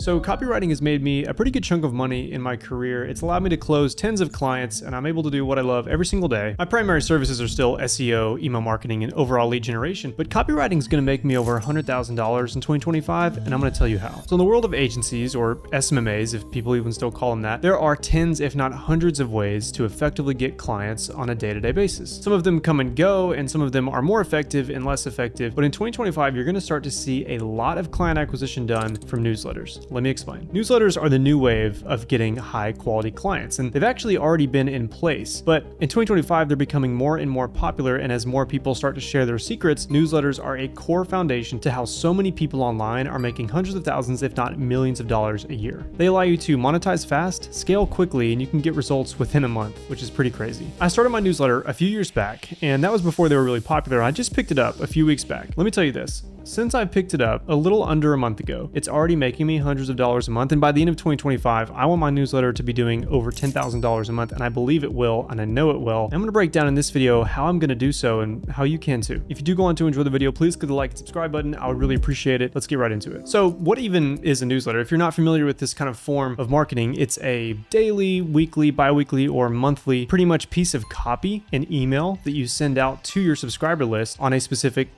So copywriting has made me a pretty good chunk of money in my career. It's allowed me to close tens of clients, and I'm able to do what I love every single day. My primary services are still SEO, email marketing, and overall lead generation, but copywriting is going to make me over $100,000 in 2025, and I'm going to tell you how. So in the world of agencies, or SMMAs, if people even still call them that, there are tens, if not hundreds of ways to effectively get clients on a day-to-day basis. Some of them come and go, and some of them are more effective and less effective, but in 2025, you're going to start to see a lot of client acquisition done from newsletters. Let me explain. Newsletters are the new wave of getting high quality clients, and they've actually already been in place. But in 2025, they're becoming more and more popular, and as more people start to share their secrets, newsletters are a core foundation to how so many people online are making hundreds of thousands, if not millions of dollars a year. They allow you to monetize fast, scale quickly, and you can get results within a month, which is pretty crazy. I started my newsletter a few years back, and that was before they were really popular. I just picked it up a few weeks back. Let me tell you this. Since I picked it up a little under a month ago, it's already making me hundreds of dollars a month. And by the end of 2025, I want my newsletter to be doing over $10,000 a month. And I believe it will, and I know it will. I'm going to break down in this video how I'm going to do so and how you can too. If you do go on to enjoy the video, please click the like and subscribe button. I would really appreciate it. Let's get right into it. So what even is a newsletter? If you're not familiar with this kind of form of marketing, it's a daily, weekly, bi-weekly, or monthly pretty much piece of copy and email that you send out to your subscriber list on a specific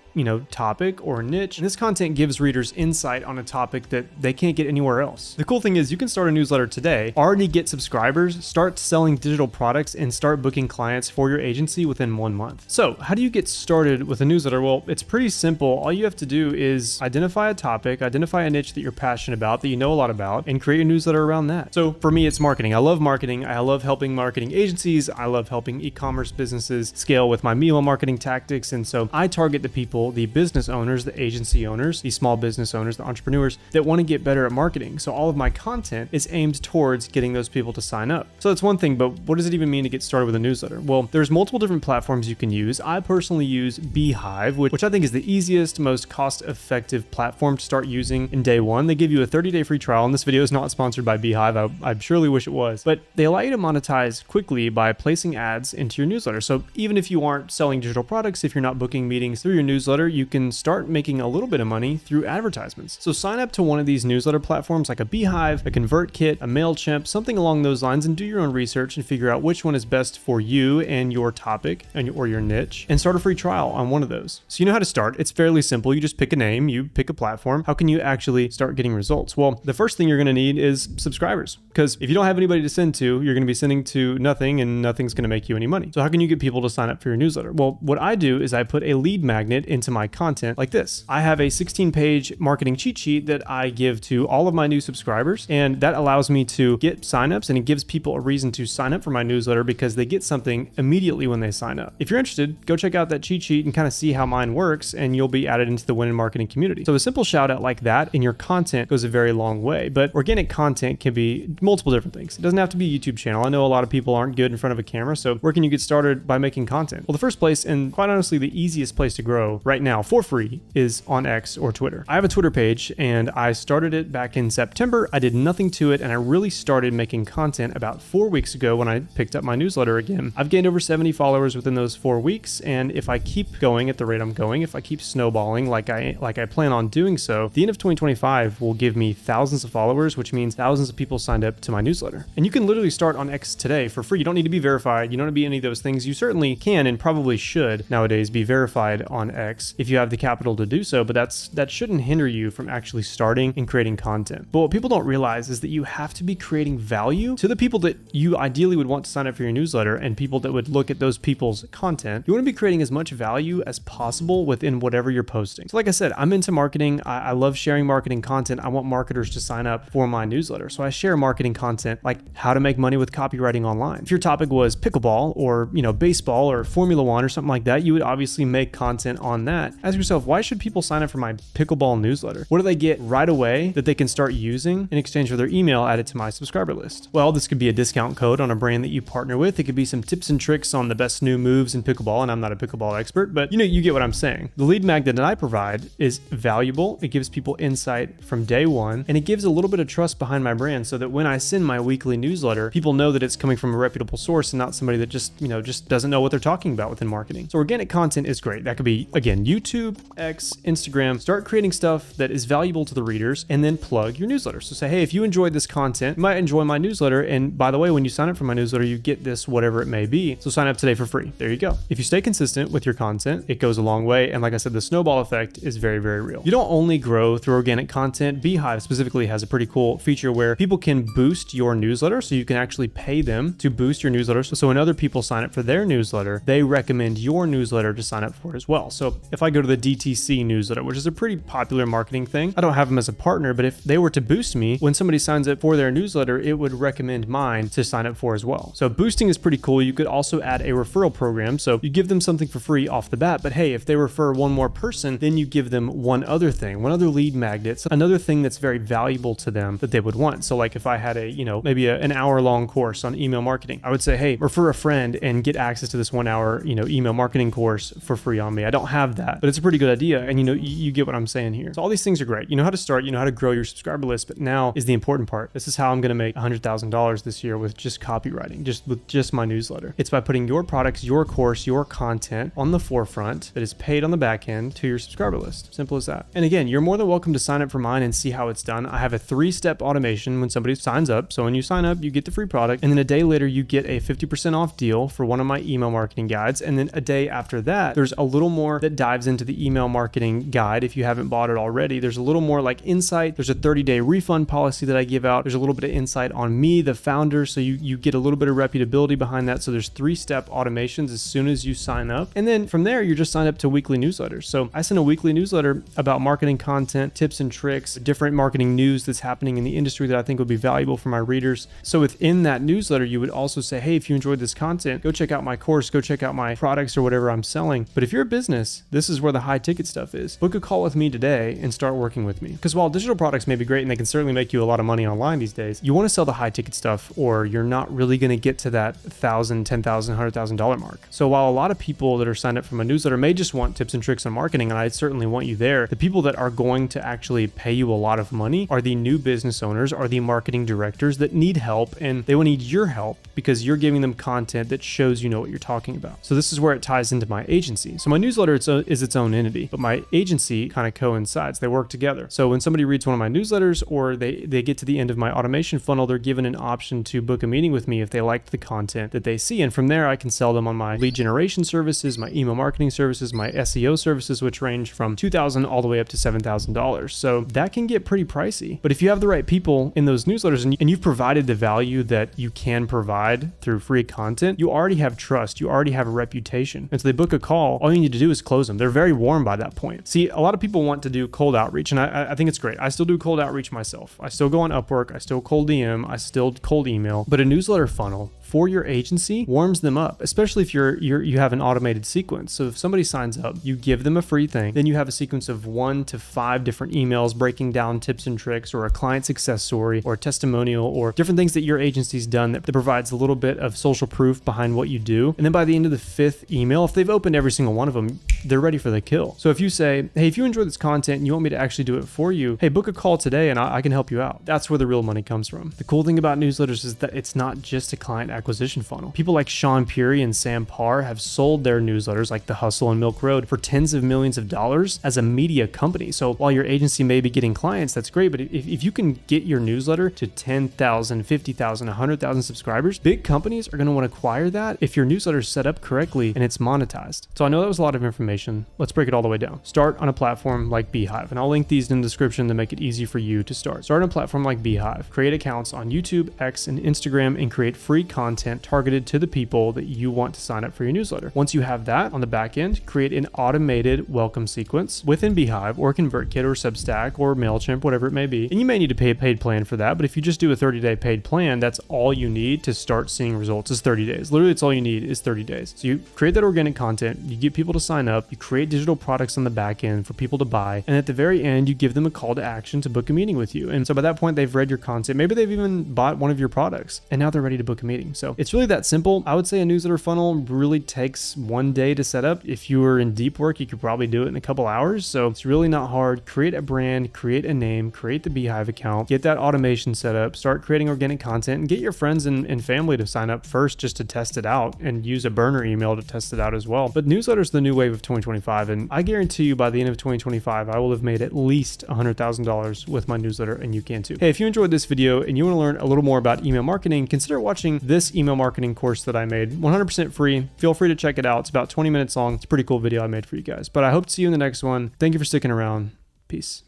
topic or niche. And this content gives readers insight on a topic that they can't get anywhere else. The cool thing is you can start a newsletter today, already get subscribers, start selling digital products, and start booking clients for your agency within 1 month. So how do you get started with a newsletter? Well, it's pretty simple. All you have to do is identify a topic, identify a niche that you're passionate about, that you know a lot about, and create a newsletter around that. So for me, it's marketing. I love marketing. I love helping marketing agencies. I love helping e-commerce businesses scale with my email marketing tactics. And so I target the people, the business owners, the agency owners, the small business owners, the entrepreneurs that want to get better at marketing. So all of my content is aimed towards getting those people to sign up. So that's one thing, but what does it even mean to get started with a newsletter? Well, there's multiple different platforms you can use. I personally use Beehive, which I think is the easiest, most cost-effective platform to start using in day one. They give you a 30-day free trial, and this video is not sponsored by Beehive. I surely wish it was, but they allow you to monetize quickly by placing ads into your newsletter. So even if you aren't selling digital products, if you're not booking meetings through your newsletter, you can start making a little bit of money through advertisements. So sign up to one of these newsletter platforms like a Beehive, a ConvertKit, a MailChimp, something along those lines, and do your own research and figure out which one is best for you and your topic or your niche, and start a free trial on one of those. So you know how to start. It's fairly simple. You just pick a name, you pick a platform. How can you actually start getting results? Well, the first thing you're going to need is subscribers, because if you don't have anybody to send to, you're going to be sending to nothing, and nothing's going to make you any money. So how can you get people to sign up for your newsletter? Well, what I do is I put a lead magnet into my content like this. I have a 16-page marketing cheat sheet that I give to all of my new subscribers, and that allows me to get signups, and it gives people a reason to sign up for my newsletter because they get something immediately when they sign up. If you're interested, go check out that cheat sheet and kind of see how mine works, and you'll be added into the Win in Marketing community. So a simple shout out like that in your content goes a very long way, but organic content can be multiple different things. It doesn't have to be a YouTube channel. I know a lot of people aren't good in front of a camera, so where can you get started by making content? Well, the first place, and quite honestly the easiest place to grow right now for free, is on X or Twitter. I have a Twitter page, and I started it back in September. I did nothing to it, and I really started making content about 4 weeks ago when I picked up my newsletter again. I've gained over 70 followers within those 4 weeks, and if I keep going at the rate I'm going, if I keep snowballing like I plan on doing so, the end of 2025 will give me thousands of followers, which means thousands of people signed up to my newsletter. And you can literally start on X today for free. You don't need to be verified. You don't need to be any of those things. You certainly can and probably should nowadays be verified on X if you have the capital to do so, but that shouldn't hinder you from actually starting and creating content. But what people don't realize is that you have to be creating value to the people that you ideally would want to sign up for your newsletter, and people that would look at those people's content. You want to be creating as much value as possible within whatever you're posting. So like I said, I'm into marketing. I love sharing marketing content. I want marketers to sign up for my newsletter. So I share marketing content like how to make money with copywriting online. If your topic was pickleball or, baseball or Formula One or something like that, you would obviously make content on that. Ask yourself, why should people sign up for my pickleball newsletter? What do they get right away that they can start using in exchange for their email added to my subscriber list? Well, this could be a discount code on a brand that you partner with. It could be some tips and tricks on the best new moves in pickleball, and I'm not a pickleball expert, but you get what I'm saying. The lead magnet that I provide is valuable. It gives people insight from day one, and it gives a little bit of trust behind my brand so that when I send my weekly newsletter, people know that it's coming from a reputable source and not somebody that just doesn't know what they're talking about within marketing. So organic content is great. That could be, again, again, YouTube, X, Instagram, start creating stuff that is valuable to the readers, and then plug your newsletter. So say, hey, if you enjoyed this content, you might enjoy my newsletter. And by the way, when you sign up for my newsletter, you get this, whatever it may be. So sign up today for free. There you go. If you stay consistent with your content, it goes a long way. And like I said, the snowball effect is very, very real. You don't only grow through organic content. Beehive specifically has a pretty cool feature where people can boost your newsletter. So you can actually pay them to boost your newsletter. So when other people sign up for their newsletter, they recommend your newsletter to sign up for as well. So if I go to the DTC newsletter, which is a pretty popular marketing thing, I don't have them as a partner, but if they were to boost me, when somebody signs up for their newsletter, it would recommend mine to sign up for as well. So boosting is pretty cool. You could also add a referral program. So you give them something for free off the bat, but hey, if they refer one more person, then you give them one other thing, one other lead magnet, another thing that's very valuable to them that they would want. So like if I had maybe an hour-long course on email marketing, I would say, hey, refer a friend and get access to this 1 hour, email marketing course for free on me. I don't have that, but it's a pretty good idea. And you get what I'm saying here. So all these things are great. You know how to start, you know how to grow your subscriber list, but now is the important part. This is how I'm going to make $100,000 this year with just copywriting, just my newsletter. It's by putting your products, your course, your content on the forefront that is paid on the back end to your subscriber list. Simple as that. And again, you're more than welcome to sign up for mine and see how it's done. I have a 3-step automation when somebody signs up. So when you sign up, you get the free product, and then a day later, you get a 50% off deal for one of my email marketing guides. And then a day after that, there's a little more that dives into the email marketing guide. If you haven't bought it already, there's a little more like insight. There's a 30-day refund policy that I give out. There's a little bit of insight on me, the founder. So you get a little bit of reputability behind that. So there's 3-step automations as soon as you sign up. And then from there, you're just signed up to weekly newsletters. So I send a weekly newsletter about marketing content, tips and tricks, different marketing news that's happening in the industry that I think would be valuable for my readers. So within that newsletter, you would also say, hey, if you enjoyed this content, go check out my course, go check out my products or whatever I'm selling. But if you're a business, this is where the high ticket stuff is. Book a call with me today and start working with me. Because while digital products may be great and they can certainly make you a lot of money online these days, you want to sell the high ticket stuff or you're not really going to get to that $1,000, $10,000, $100,000 mark. So while a lot of people that are signed up for my newsletter may just want tips and tricks on marketing, and I certainly want you there, the people that are going to actually pay you a lot of money are the new business owners, are the marketing directors that need help, and they will need your help because you're giving them content that shows you know what you're talking about. So this is where it ties into my agency. So my newsletter is its own entity, but my agency kind of coincides. They work together. So when somebody reads one of my newsletters or they get to the end of my automation funnel, they're given an option to book a meeting with me if they liked the content that they see. And from there, I can sell them on my lead generation services, my email marketing services, my SEO services, which range from $2,000 all the way up to $7,000. So that can get pretty pricey. But if you have the right people in those newsletters and you've provided the value that you can provide through free content, you already have trust, you already have a reputation. And so they book a call, all you need to do is close them. They're very warm by that point. See, a lot of people want to do cold outreach, and I think it's great. I still do cold outreach myself. I still go on Upwork, I still cold DM, I still cold email, but a newsletter funnel for your agency warms them up, especially if you have an automated sequence. So if somebody signs up, you give them a free thing, then you have a sequence of 1 to 5 different emails breaking down tips and tricks or a client success story or a testimonial or different things that your agency's done that provides a little bit of social proof behind what you do. And then by the end of the 5th email, if they've opened every single one of them, they're ready for the kill. So if you say, hey, if you enjoy this content and you want me to actually do it for you, hey, book a call today and I can help you out. That's where the real money comes from. The cool thing about newsletters is that it's not just a client acquisition funnel. People like Sean Puri and Sam Parr have sold their newsletters like The Hustle and Milk Road for tens of millions of dollars as a media company. So while your agency may be getting clients, that's great. But if you can get your newsletter to 10,000, 50,000, 100,000 subscribers, big companies are going to want to acquire that if your newsletter is set up correctly and it's monetized. So I know that was a lot of information. Let's break it all the way down. Start on a platform like Beehive, and I'll link these in the description to make it easy for you to start. Start on a platform like Beehive. Create accounts on YouTube, X, and Instagram, and create free content targeted to the people that you want to sign up for your newsletter. Once you have that on the back end, create an automated welcome sequence within Beehive or ConvertKit or Substack or MailChimp, whatever it may be. And you may need to pay a paid plan for that, but if you just do a 30-day paid plan, that's all you need to start seeing results is 30 days. Literally, it's all you need is 30 days. So you create that organic content, you get people to sign up, you create digital products on the back end for people to buy, and at the very end, you give them a call to action to book a meeting with you. And so by that point, they've read your content. Maybe they've even bought one of your products, and now they're ready to book a meeting. So it's really that simple. I would say a newsletter funnel really takes 1 day to set up. If you were in deep work, you could probably do it in a couple hours. So it's really not hard. Create a brand, create a name, create the Beehive account, get that automation set up, start creating organic content, and get your friends and family to sign up first just to test it out, and use a burner email to test it out as well. But newsletters are the new wave of 2025, and I guarantee you by the end of 2025, I will have made at least $100,000 with my newsletter, and you can too. Hey, if you enjoyed this video and you want to learn a little more about email marketing, consider watching this email marketing course that I made, 100% free. Feel free to check it out. It's about 20 minutes long. It's a pretty cool video I made for you guys. But I hope to see you in the next one. Thank you for sticking around. Peace.